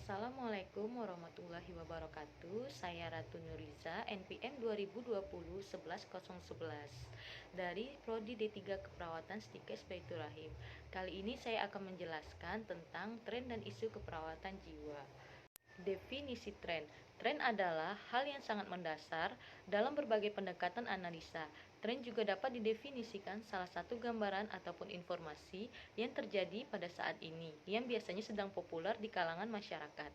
Assalamualaikum warahmatullahi wabarakatuh. Saya Ratu Nuriza, NPM 2020-11-011 dari Prodi D3 Keperawatan Stikes Baitur Rahim. Kali ini saya akan menjelaskan tentang tren dan isu keperawatan jiwa. Definisi tren. Tren adalah hal yang sangat mendasar dalam berbagai pendekatan analisa. Tren juga dapat didefinisikan salah satu gambaran ataupun informasi yang terjadi pada saat ini, yang biasanya sedang populer di kalangan masyarakat.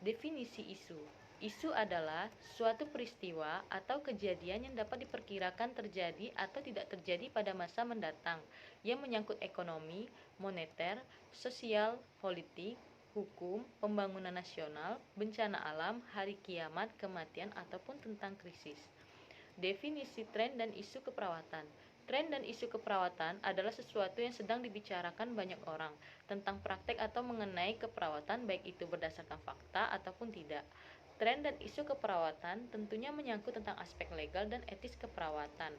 Definisi isu. Isu adalah suatu peristiwa atau kejadian yang dapat diperkirakan terjadi atau tidak terjadi pada masa mendatang, yang menyangkut ekonomi, moneter, sosial, politik, hukum, pembangunan nasional, bencana alam, hari kiamat, kematian, ataupun tentang krisis. Definisi tren dan isu keperawatan. Tren dan isu keperawatan adalah sesuatu yang sedang dibicarakan banyak orang tentang praktek atau mengenai keperawatan, baik itu berdasarkan fakta ataupun tidak. Tren dan isu keperawatan tentunya menyangkut tentang aspek legal dan etis keperawatan.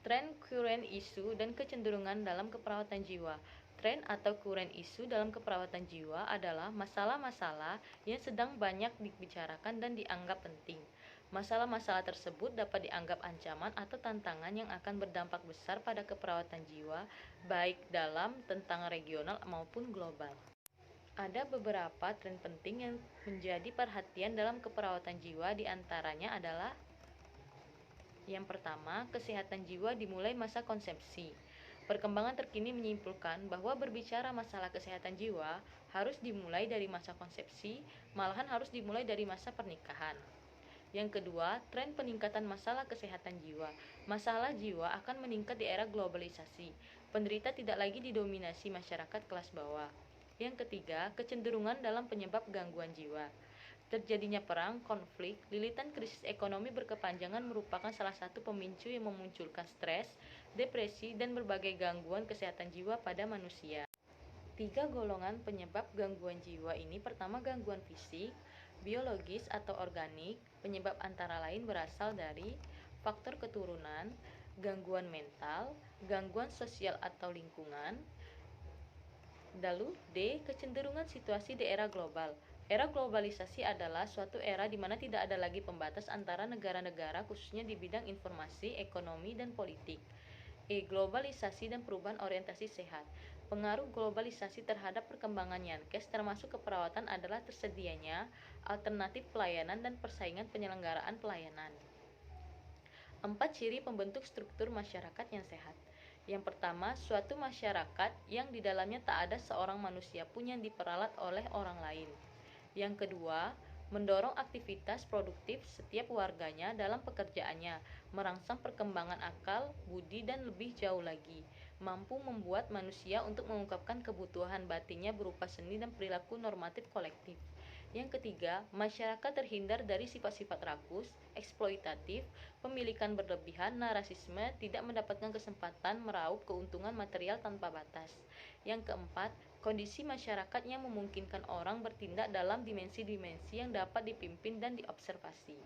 Tren, current isu, dan kecenderungan dalam keperawatan jiwa. Tren atau current isu dalam keperawatan jiwa adalah masalah-masalah yang sedang banyak dibicarakan dan dianggap penting. Masalah-masalah tersebut dapat dianggap ancaman atau tantangan yang akan berdampak besar pada keperawatan jiwa, baik dalam, tentang regional maupun global. Ada beberapa tren penting yang menjadi perhatian dalam keperawatan jiwa, diantaranya adalah yang pertama, kesehatan jiwa dimulai masa konsepsi. Perkembangan terkini menyimpulkan bahwa berbicara masalah kesehatan jiwa harus dimulai dari masa konsepsi, malahan harus dimulai dari masa pernikahan. Yang kedua, tren peningkatan masalah kesehatan jiwa. Masalah jiwa akan meningkat di era globalisasi. Penderita tidak lagi didominasi masyarakat kelas bawah. Yang ketiga, kecenderungan dalam penyebab gangguan jiwa. Terjadinya perang, konflik, lilitan krisis ekonomi berkepanjangan merupakan salah satu pemicu yang memunculkan stres, depresi, dan berbagai gangguan kesehatan jiwa pada manusia. Tiga golongan penyebab gangguan jiwa ini: pertama, gangguan fisik, biologis atau organik. Penyebab antara lain berasal dari faktor keturunan, gangguan mental, gangguan sosial atau lingkungan. Lalu D, kecenderungan situasi di era global. Era globalisasi adalah suatu era di mana tidak ada lagi pembatas antara negara-negara, khususnya di bidang informasi, ekonomi, dan politik. E, globalisasi dan perubahan orientasi sehat. Pengaruh globalisasi terhadap perkembangan Yankes termasuk keperawatan adalah tersedianya alternatif pelayanan dan persaingan penyelenggaraan pelayanan. 4 ciri pembentuk struktur masyarakat yang sehat. Yang pertama, suatu masyarakat yang di dalamnya tak ada seorang manusia pun yang diperalat oleh orang lain. Yang kedua, mendorong aktivitas produktif setiap warganya dalam pekerjaannya, merangsang perkembangan akal, budi, dan lebih jauh lagi, mampu membuat manusia untuk mengungkapkan kebutuhan batinnya berupa seni dan perilaku normatif kolektif. Yang ketiga, masyarakat terhindar dari sifat-sifat rakus, eksploitatif, pemilikan berlebihan, narasisme, tidak mendapatkan kesempatan meraup keuntungan material tanpa batas. Yang keempat, kondisi masyarakat yang memungkinkan orang bertindak dalam dimensi-dimensi yang dapat dipimpin dan diobservasi.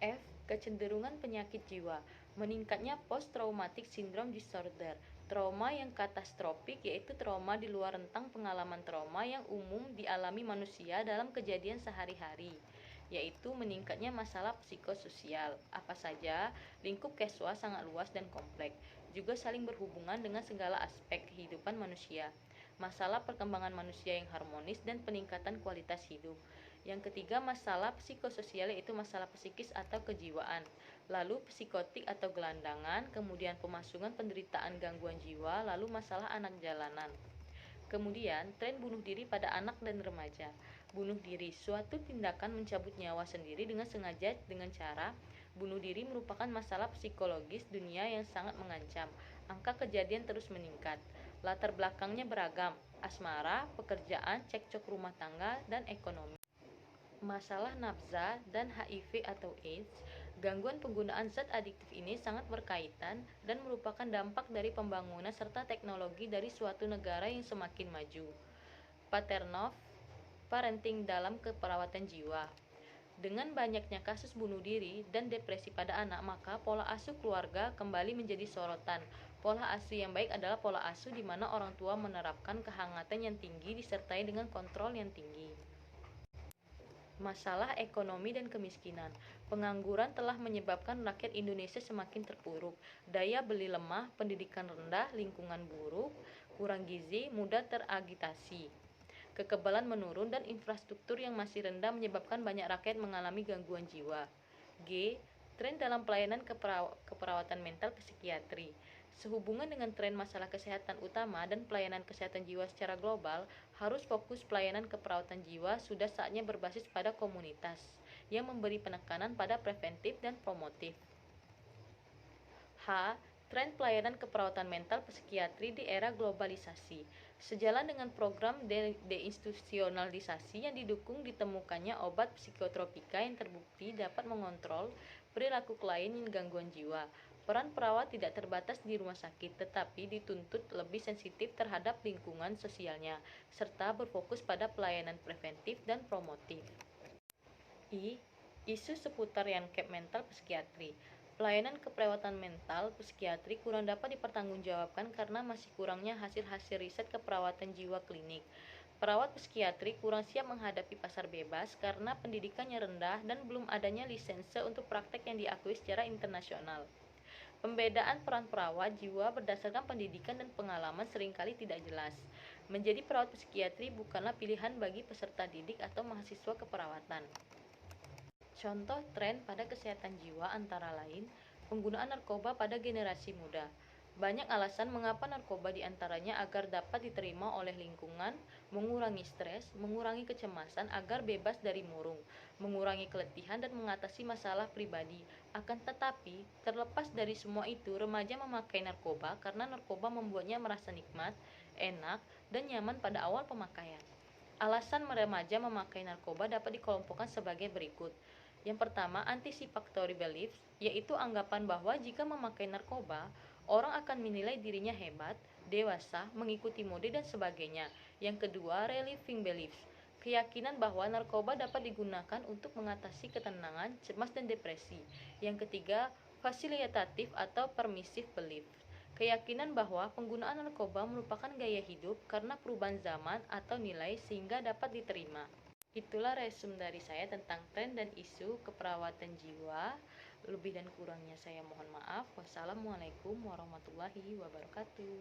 F. Kecenderungan penyakit jiwa. Meningkatnya post-traumatic syndrome disorder. Trauma yang katastrofik yaitu trauma di luar rentang pengalaman trauma yang umum dialami manusia dalam kejadian sehari-hari, yaitu meningkatnya masalah psikososial. Apa saja? Lingkup causal sangat luas dan kompleks, juga saling berhubungan dengan segala aspek kehidupan manusia. Masalah perkembangan manusia yang harmonis dan peningkatan kualitas hidup. Yang ketiga, masalah psikososial yaitu masalah psikis atau kejiwaan. Lalu psikotik atau gelandangan, kemudian pemasungan penderitaan gangguan jiwa, lalu masalah anak jalanan. Kemudian, tren bunuh diri pada anak dan remaja. Bunuh diri, suatu tindakan mencabut nyawa sendiri dengan sengaja dengan cara bunuh diri merupakan masalah psikologis dunia yang sangat mengancam. Angka kejadian terus meningkat. Latar belakangnya beragam, asmara, pekerjaan, cekcok rumah tangga, dan ekonomi. Masalah nafsa dan HIV atau AIDS. Gangguan penggunaan zat adiktif ini sangat berkaitan dan merupakan dampak dari pembangunan serta teknologi dari suatu negara yang semakin maju. Paternov parenting dalam keperawatan jiwa. Dengan banyaknya kasus bunuh diri dan depresi pada anak, maka pola asuh keluarga kembali menjadi sorotan. Pola asuh yang baik adalah pola asuh di mana orang tua menerapkan kehangatan yang tinggi disertai dengan kontrol yang tinggi. Masalah ekonomi dan kemiskinan. Pengangguran telah menyebabkan rakyat Indonesia semakin terpuruk. Daya beli lemah, pendidikan rendah, lingkungan buruk, kurang gizi, mudah teragitasi. Kekebalan menurun dan infrastruktur yang masih rendah menyebabkan banyak rakyat mengalami gangguan jiwa. G. Tren dalam pelayanan keperawatan mental psikiatri. Sehubungan dengan tren masalah kesehatan utama dan pelayanan kesehatan jiwa secara global, harus fokus pelayanan keperawatan jiwa sudah saatnya berbasis pada komunitas, yang memberi penekanan pada preventif dan promotif. H. Tren pelayanan keperawatan mental psikiatri di era globalisasi. Sejalan dengan program deinstitusionalisasi yang didukung ditemukannya obat psikotropika yang terbukti dapat mengontrol perilaku klien yang gangguan jiwa. Peran perawat tidak terbatas di rumah sakit, tetapi dituntut lebih sensitif terhadap lingkungan sosialnya, serta berfokus pada pelayanan preventif dan promotif. I. Isu seputar Yankep mental psikiatri. Pelayanan keperawatan mental psikiatri kurang dapat dipertanggungjawabkan karena masih kurangnya hasil-hasil riset keperawatan jiwa klinik. Perawat psikiatri kurang siap menghadapi pasar bebas karena pendidikannya rendah dan belum adanya lisense untuk praktek yang diakui secara internasional. Pembedaan peran perawat jiwa berdasarkan pendidikan dan pengalaman seringkali tidak jelas. Menjadi perawat psikiatri bukanlah pilihan bagi peserta didik atau mahasiswa keperawatan. Contoh tren pada kesehatan jiwa antara lain, penggunaan narkoba pada generasi muda. Banyak alasan mengapa narkoba diantaranya agar dapat diterima oleh lingkungan, mengurangi stres, mengurangi kecemasan agar bebas dari murung, mengurangi keletihan dan mengatasi masalah pribadi. Akan tetapi, terlepas dari semua itu, remaja memakai narkoba karena narkoba membuatnya merasa nikmat, enak, dan nyaman pada awal pemakaian. Alasan remaja memakai narkoba dapat dikelompokkan sebagai berikut. Yang pertama, anticipatory beliefs, yaitu anggapan bahwa jika memakai narkoba, orang akan menilai dirinya hebat, dewasa, mengikuti mode dan sebagainya. Yang kedua, relieving beliefs, keyakinan bahwa narkoba dapat digunakan untuk mengatasi ketenangan, cemas dan depresi. Yang ketiga, facilitative atau permissive beliefs, keyakinan bahwa penggunaan narkoba merupakan gaya hidup karena perubahan zaman atau nilai sehingga dapat diterima. Itulah resume dari saya tentang tren dan isu keperawatan jiwa. Lebih dan kurangnya saya mohon maaf. Wassalamualaikum warahmatullahi wabarakatuh.